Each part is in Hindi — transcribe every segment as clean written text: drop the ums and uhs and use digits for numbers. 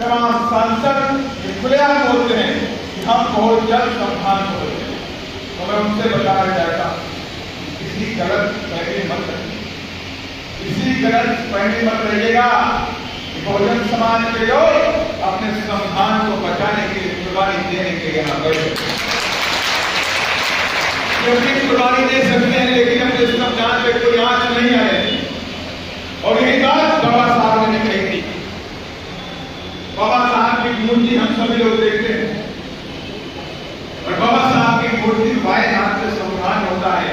तमाम सांसद खुलेआम बोलते हैं कि हम बहुत जल्द संविधान को बदलेंगे। तो मैं उनसे बताना चाहता हूँ, किसी गलत फहमी मत रखिए, किसी गलत फहमी मत रहिएगा। बहुजन समाज के लोग अपने संविधान को बचाने के लिए कुर्बानी देने के लिए यहाँ बैठे, क्योंकि कुर्बानी दे सकते हैं लेकिन अपने संविधान पे कोई आंच नहीं आए। और यही बात बाबा साहब ने कही थी। बाबा साहब की मूर्ति हम सभी लोग देखते हैं और बाबा साहब की मूर्ति बाएं हाथ से संविधान होता है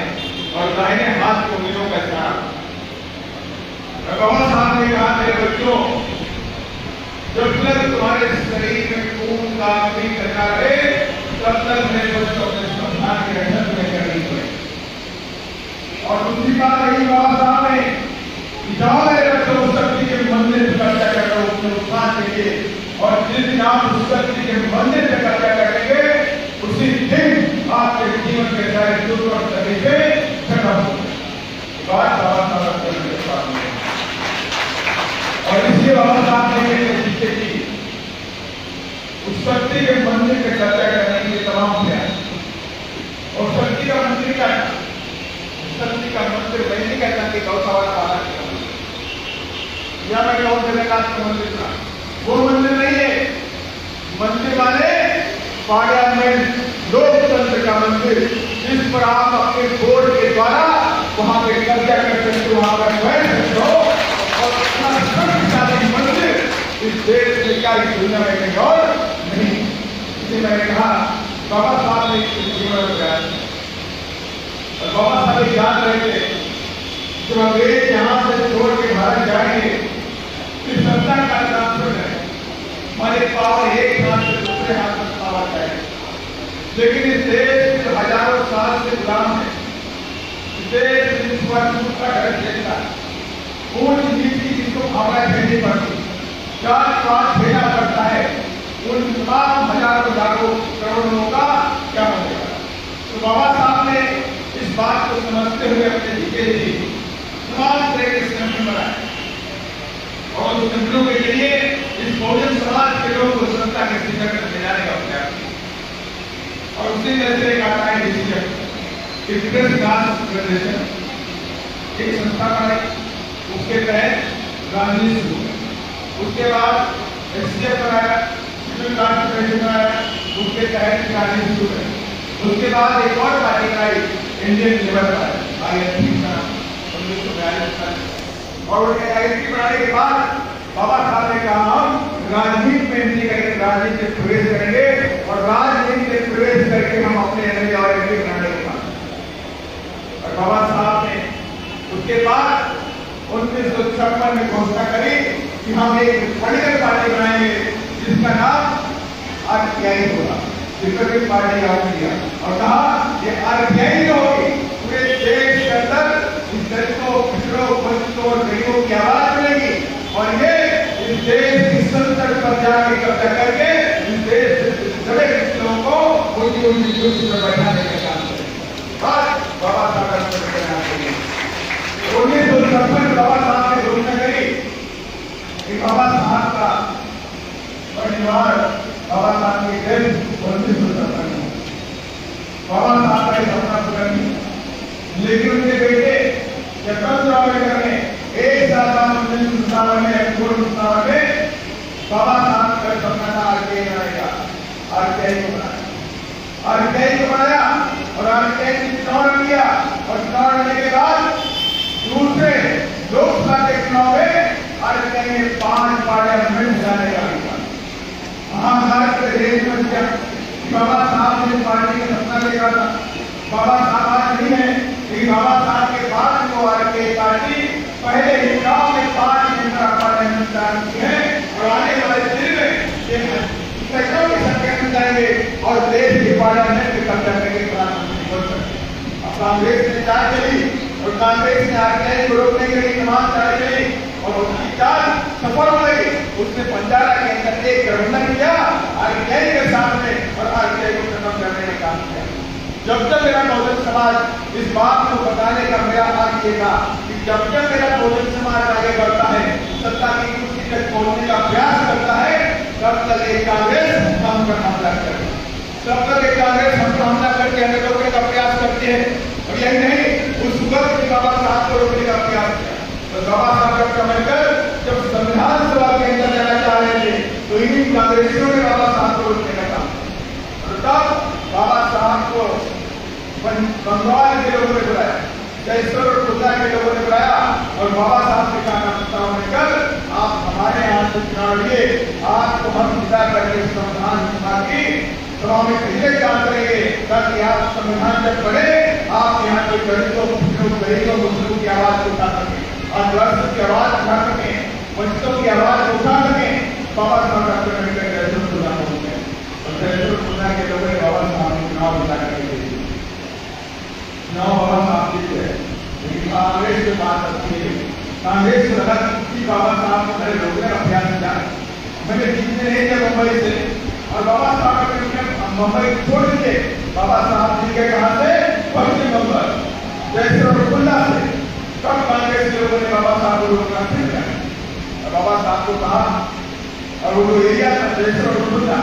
और दाहिने हाथ को उंगलियों का इशारा। बाबा साहब ने कहा, मेरे बच्चों, जब तक तुम्हारे शरीर में खून का कोई करना रहे तब तक मेरे बच्चों अपने संविधान के रक्षण में करनी पड़े। और दूसरी बात रही बाबा साहब ने, जाओ मेरे बच्चों, उस शक्ति के मंदिर पर चर्चा कर रहे हो उसमें उत्थान देंगे, और जिस दिन आप उस शक्ति के मंदिर पर चर्चा करेंगे उसी दिन आपके जीवन के सारे दुख और तकलीफें खत्म हो। बात बाबा साहब करने के बाद और इसलिए बाबा साहब ने जिससे की उस शक्ति के मंदिर पर चर्चा करने के लिए तमाम प्रयास। और शक्ति का मंदिर क्या है? शक्ति का मंदिर वही नहीं कहता कि गौशाला पाला या मैं कहूँ जगन्नाथ का मंदिर था, वो मंदिर नहीं है। मंदिर माने पार्लियामेंट, लोकतंत्र का मंदिर, जिस पर आप अपने वोट के द्वारा वहां पे कब्जा कर सकते हो, वहां पर बैठ सकते हो। और इतना शक्तिशाली मंदिर इस देश में क्या इस दुनिया में कहीं और नहीं। इसलिए मैंने कहा बाबा साहब ने जीवन प्रयास और बाबा साहब याद रहे थे, जब अंग्रेज यहाँ से छोड़ के भारत जाएंगे इस सत्ता का ट्रांसफर है, हमारे पावर एक हाथ से दूसरे हाथ में पावर जाएगी। लेकिन इस देश में हजारों साल से गुलाम है, इस देश में का डर देता है, ऊंच नीति जिसको भावना देनी पड़ती, जात पात भेजना पड़ता है, उन तमाम हजारों लाखों करोड़ों लोगों का क्या बनेगा। तो बाबा साहब ने इस बात को समझते हुए अपने जीते जी तमाम तरह के संगठन बनाए और उस संगठनों के लिए इस बहुजन समाज के लोगों को सत्ता के शिखर तक ले जाने का प्रयास किया। और उसी तरह से एक आता है डिसीजन फेडरेशन, एक संस्था बनाई, उसके तहत राजनीति शुरू हुई। उसके बाद एसडीएफ बनाया, बनाया, उसके तहत राजनीति शुरू हुई। उसके बाद एक और पार्टी बनाई, इंडियन लेबर पार्टी, और आईएनपी बनाने के बाद बाबा साहब ने कहा हम राजनीति में एंट्री करेंगे, राजनीति में प्रवेश करेंगे और राजनीति में प्रवेश करके हम अपने एमएलए और एमपी बनाने के बाद। और बाबा साहब ने उसके बाद 1956 में घोषणा करी कि हम एक पॉलिटिकल पार्टी बनाएंगे जिसका नाम आरपीआई होगा, रिपब्लिक पार्टी ऑफ इंडिया। और कहा ये आरपीआई जो होगी पूरे देश के अंदर इस दलितों, पिछड़ों, वंचितों और गरीबों की आवाज मिलेगी और ये इस देश की संसद पर जाके कब्जा करके इस देश से सभी लोगों को उनकी कुर्सी पर बैठाने का काम करेगी। बाबा साहब 1956 में बाबा साहब ने घोषणा करी कि बाबा साहब का परिवार, बाबा साहब की डेथ 1957 में, बाबा साहब का सपना पूरा किया। लेकिन उनके बेटे जगदम्ब अम्बेडकर ने एक साल बाद 1957 में बाबा साहब का सपना था आरपीआई बनाएगा, आरपीआई को बनाया, आरपीआई को बनाया और आरपीआई ने चुनाव किया। और चुनाव लड़ने के बाद दूसरे लोकसभा के चुनाव में आरपीआई ने 5 पार्लियामेंट जाने का किया। महाभारत के देश में क्या बाबा साहब ने पार्टी का सपना देखा था। बाबा साहब आज नहीं है, लेकिन बाबा साहब के बाद जो आरपीआई पार्टी पहले ही चुनाव में 5 मेंबर पार्लियामेंट की है और आने वाले दिन में सैकड़ों की संख्या में जाएंगे और देश के पार्लियामेंट में कब्जा करके प्रधानमंत्री बन सकते। अब कांग्रेस ने चाल चली और कांग्रेस ने आरपीआई को रोकने के लिए तमाम चाल चली और उसकी चाल सफल हो गई। उसने बंजारा के अंदर एक गठबंधन किया आरपीआई के सामने और आरपीआई को खत्म करने का काम किया। जब तक मेरा बहुजन समाज इस बात को बताने का मेरा आज ये था कि जब तक मेरा बहुजन समाज आगे बढ़ता है, सत्ता की कुर्सी तक पहुंचने का प्रयास करता है, तब तक एक कांग्रेस हम पर हमला करे, तब तक एक कांग्रेस हम पर हमला करके हमें रोकने का प्रयास करती है। और यही नहीं, उस वक्त भी बाबा साहब को रोकने का प्रयास किया। तो बाबा साहब डॉक्टर अम्बेडकर जब संविधान सभा के अंदर जाना चाह रहे थे तो इन्हीं कांग्रेसियों ने बाबा साहब को रोकने का काम किया। और तब बाबा साहब को बंगाल के लोगों ने बुलाया, जयसर और खुदा के लोगों ने बुलाया और बाबा साहब से कहा अम्बेडकर आप हमारे यहाँ से चुनाव लिए, आपको हम विदा करके संविधान सभा की सभा में पहले काम करेंगे ताकि आप संविधान जब पढ़े आप यहाँ के दलितों, गरीबों, मुस्लिमों की आवाज उठा सकें, आदिवासियों की आवाज उठा सकें, वंचितों की आवाज उठा सकें। बाबा साहब डॉक्टर अम्बेडकर जयसर खुदा पहुंचे और जयसर खुदा के लोगों ने बाबा साहब को चुनाव विदा करके चुनाव बाबा साहब जीते। लेकिन कांग्रेस के बात अच्छी है, कांग्रेस को लगा कि बाबा साहब को पहले रोकने का प्रयास किया, मैंने जीतने नहीं किया मुंबई से और बाबा साहब ने मुंबई छोड़ दिए। बाबा साहब जी के कहा से पश्चिम बंगाल जैसे रसगुल्ला से कब कांग्रेस के लोगों ने बाबा साहब को रोकना शुरू किया और बाबा साहब को कहा और वो जो एरिया था जैसे रसगुल्ला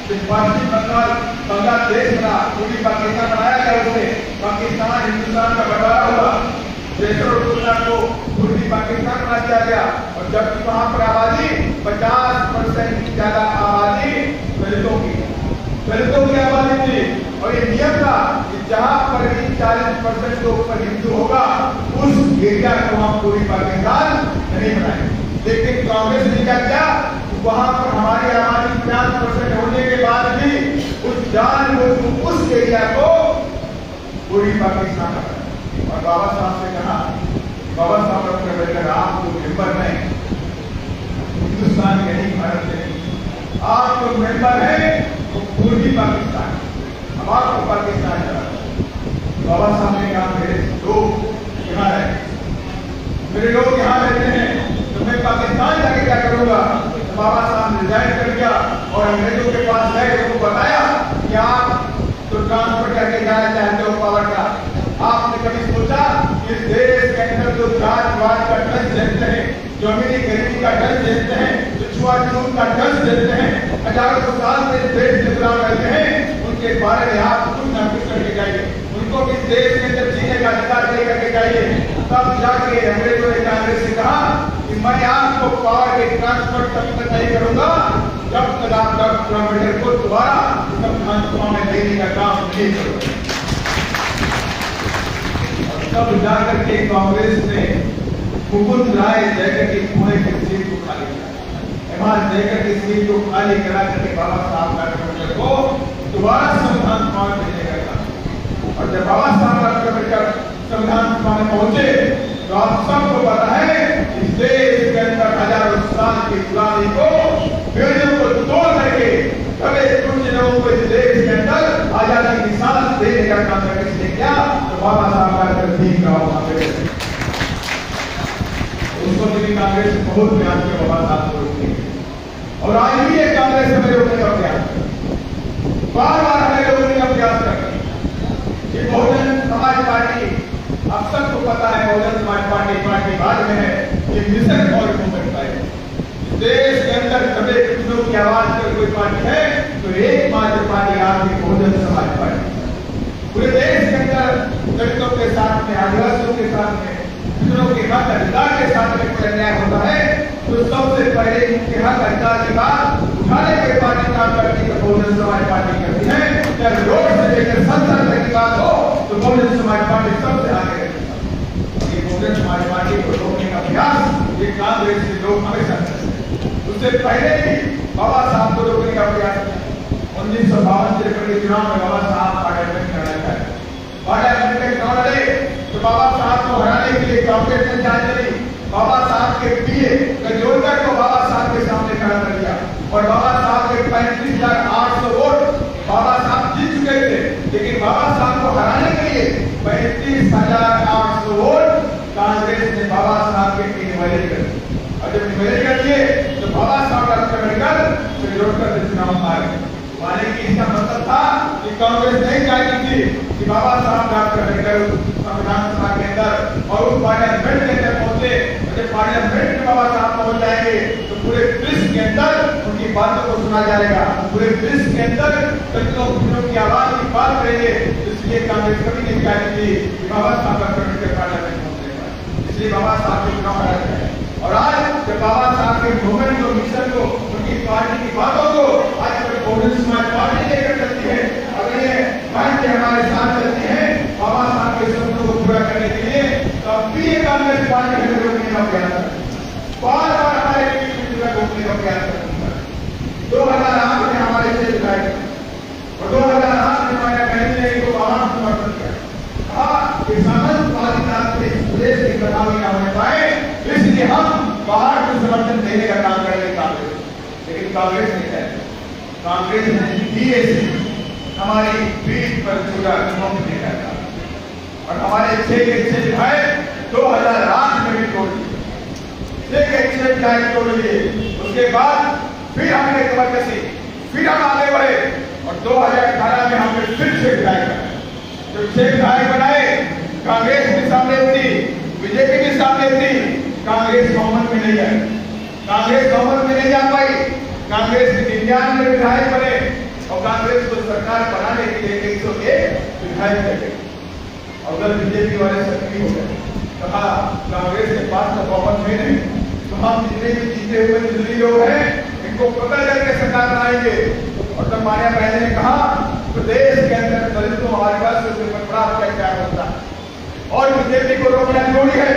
पश्चिम बंगाल बांग्लादेश बना, पूरी पाकिस्तान बनाया गया, उससे पाकिस्तान हिंदुस्तान का बंटवारा हुआ। जैसे रसगुल्ला को पूर्वी पाकिस्तान बना दिया गया और जबकि वहां पर आबादी 50% ज्यादा आबादी दलितों की आबादी थी और ये नियम था कि जहां पर भी 40% के ऊपर हिंदू होगा उस एरिया को हम पूरी पाकिस्तान नहीं बनाएंगे। लेकिन कांग्रेस ने क्या किया, वहां पर हमारी आबादी 50% होने के बाद भी उस जानबूझकर उस एरिया को पूरी पाकिस्तान बनाया। और बाबा साहब से कहा, बाबा साहब डॉक्टर अम्बेडकर आप तो मेंबर हैं हिंदुस्तान के नहीं, भारत के नहीं, आप तो मेंबर हैं तो पूर्वी पाकिस्तान, अब आपको पाकिस्तान चला। बाबा साहब ने कहा मेरे लोग यहाँ रहते, मेरे लोग यहाँ रहते हैं तो मैं पाकिस्तान जाके क्या करूंगा। तो बाबा साहब ने रिजाइन कर दिया और अंग्रेजों के पास गए, उनको बताया कि आप तो ट्रांसफर करके जाना चाहते हो पावर का। आपने कभी सोचा इस देश के अंदर जो जातिवाद का डर झेलते हैं, जो अमीरी गरीबी का डर झेलते हैं, जो छुआछूत का डर झेलते हैं, हजारों साल से इस देश के गुलाम रहते हैं, उनके बारे में आप कुछ न कुछ करके जाइए, उनको इस देश के अंदर जीने का अधिकार दे करके जाइए। तब जाके अंग्रेजों ने कांग्रेस से कहा कि मैं आपको पावर के ट्रांसफर तब तक नहीं करूंगा जब तक आप डॉक्टर अम्बेडकर को दोबारा संविधान सभा में देने का काम नहीं करोगे। तब जाकर के कांग्रेस ने मुकुंद राय जयकर की पुणे की सीट को खाली किया, हिमाचल जयकर की सीट को खाली करा करके बाबा साहब डॉक्टर अम्बेडकर को दोबारा संविधान सभा में भेजने का काम। और जब बाबा साहब डॉक्टर अम्बेडकर संविधान सभा में पहुंचे तो आप सबको पता है इस देश के अंदर हजारों साल की गुलामी को बेड़ियों को तोड़ करके कभी कुछ लोगों को इस देश के अंदर आजादी की सांस देने का काम किसने किया, तो बाबा साहब डॉक्टर भीमराव अम्बेडकर। उसको भी कांग्रेस बहुत प्रयास किया बाबा साहब को रोकने और आज भी एक कांग्रेस हमें रोकने का प्रयास, बार बार हमें रोकने का प्रयास करती है। ये बहुजन समाज पार्टी, आप सबको पता है बहुजन समाज पार्टी बाद में है, ये मिशन और मूवमेंट है। देश के अंदर सभी कृष्णों की आवाज पर कोई पार्टी है तो एकमात्र पार्टी आपकी बहुजन समाज पार्टी। पूरे देश के अंदर दलितों के साथ में, आदिवासियों के साथ में, कृष्णों के हक अधिकार के साथ में कोई अन्याय होता है तो सबसे पहले उनके हक अधिकार की बात उठाने के पार्टी काम करती है, बहुजन समाज पार्टी करती है। चाहे रोड से लेकर संसद तक की बात हो तो बहुजन समाज पार्टी सबसे आगे रहती है। ये बहुजन समाज पार्टी को रोकने का प्रयास ये कांग्रेस के लोग हमेशा करते हैं। उससे पहले भी बाबा साहब को रोकने का प्रयास किया। 1952 के चुनाव में बाबा साहब पार्लियामेंट करना चाहे, पार्लियामेंट में चुनाव लड़े तो बाबा साहब को हराने के लिए कांग्रेस ने जांच चली। बाबा साहब के पीए कजोलकर को बाबा साहब के सामने खड़ा कर दिया और बाबा साहब के 35,800 वोट बाबा साहब जीत चुके थे, लेकिन बाबा साहब को हराने के लिए 35,800 वोट कांग्रेस ने बाबा साहब के इनवैलिड कर दिए। और जब इनवैलिड कर दिए तो बाबा साहब डॉक्टर अम्बेडकर कजोलकर से चुनाव हारे। माने कि इसका मतलब था कि कांग्रेस नहीं चाहती थी कि बाबा साहब डॉक्टर अम्बेडकर संविधान सभा के अंदर और उस पार्लियामेंट के अंदर पहुंचे। जब पार्लियामेंट में बाबा साहब पहुंच जाएंगे तो पूरे विश्व के अंदर उनकी बातों को सुना जाएगा, पूरे विश्व के अंदर दलितों की आवाज की बात करेंगे। इसलिए कांग्रेस कभी नहीं चाहती थी कि बाबा साहब अम्बेडकर पार्लियामेंट पहुंचेगा, इसलिए बाबा साहब को चुनाव हराया जाए। और आज जब बाबा साहब के मूवमेंट को, मिशन को, उनकी पार्टी की बातों को आज बहुजन समाज पार्टी लेकर चलती है, अगले पार्टी हमारे साथ चलती है बाबा साहब के सपनों को पूरा करने के लिए, तब भी ये कांग्रेस पार्टी हमें रोकने का प्रयास करती है, बार बार हमारे रोकने का प्रयास करती है। 2008 में हमारे से विधायक और 2008 में हमारे बहन ने इनको बाहर समर्थन किया, कहा कि समाजवादी राष्ट्र इस प्रदेश की प्रभावी न होने पाए, इसलिए हम बाहर को समर्थन देने का काम करेंगे कांग्रेस। लेकिन कांग्रेस नहीं चाहती, कांग्रेस ने भी हमारी पीठ पर पूरा चुनाव देने का, और हमारे 6 के 6 विधायक 2008 में भी तोड़ दिए, 6 के 6 विधायक तोड़ दिए। उसके बाद फिर हमने कमर कसी, फिर हम आगे बढ़े और 2018 में हमने फिर 6 विधायक बनाए। जब 6 विधायक बनाए, कांग्रेस के सामने थी, बीजेपी के सामने थी, कांग्रेस बहुमत में नहीं आई, कांग्रेस बहुमत में नहीं जा पाई। कांग्रेस के 99 विधायक बने और कांग्रेस को सरकार बनाने के लिए 101 विधायक लगे, और उधर बीजेपी वाले सक्रिय हो गए, कहा कांग्रेस के पास तो बहुमत है नहीं, तो हम जितने भी जीते हुए दिल्ली लोग हैं इनको पकड़ करके सरकार बनाएंगे। और तब मान्या बहन ने कहा प्रदेश के अंदर दलितों हमारे पास बड़ा अत्याचार होता है और बीजेपी को रोकना जरूरी है।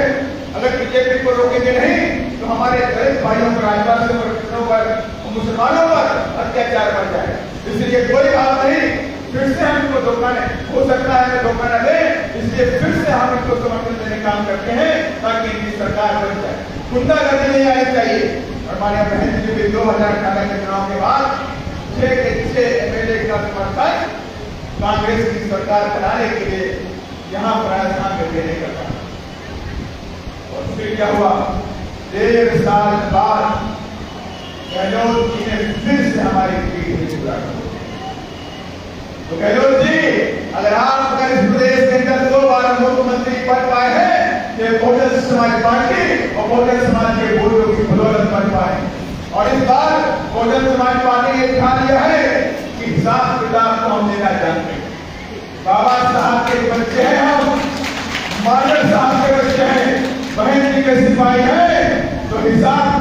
अगर बीजेपी को रोकेंगे नहीं तो हमारे दलित भाइयों पर, आदिवासियों पर, कृष्णों पर, मुसलमानों पर अत्याचार बढ़ जाए। इसलिए कोई बात नहीं, फिर से हमको धोखा हो सकता है, धोखा न दे, इसलिए फिर से हम इनको समर्थन देने काम करते हैं ताकि इनकी सरकार बन जाए, गुंडागर्दी नहीं आनी चाहिए। और हमारे बहन जी भी 2018 के चुनाव के बाद 6 के 6 एमएलए का समर्थन कांग्रेस की सरकार बनाने के लिए यहाँ प्रयास में देने का था। और फिर क्या हुआ, 1.5 साल बाद गहलोत जी ने फिर से हमारी पीठ में पूरा कर। तो गहलोत जी, अगर आप इस प्रदेश के अंदर 2 बार मुख्यमंत्री पद पाए हैं, ये बहुजन समाज पार्टी और बहुजन समाज के वोटों की बदौलत बन पाए। और इस बार बहुजन समाज पार्टी ने ठान लिया है कि हिसाब किताब को हम देना जानते हैं। बाबा साहब के बच्चे हैं हम, मानव साहब के बच्चे हैं, बहन जी के सिपाही हैं, तो हिसाब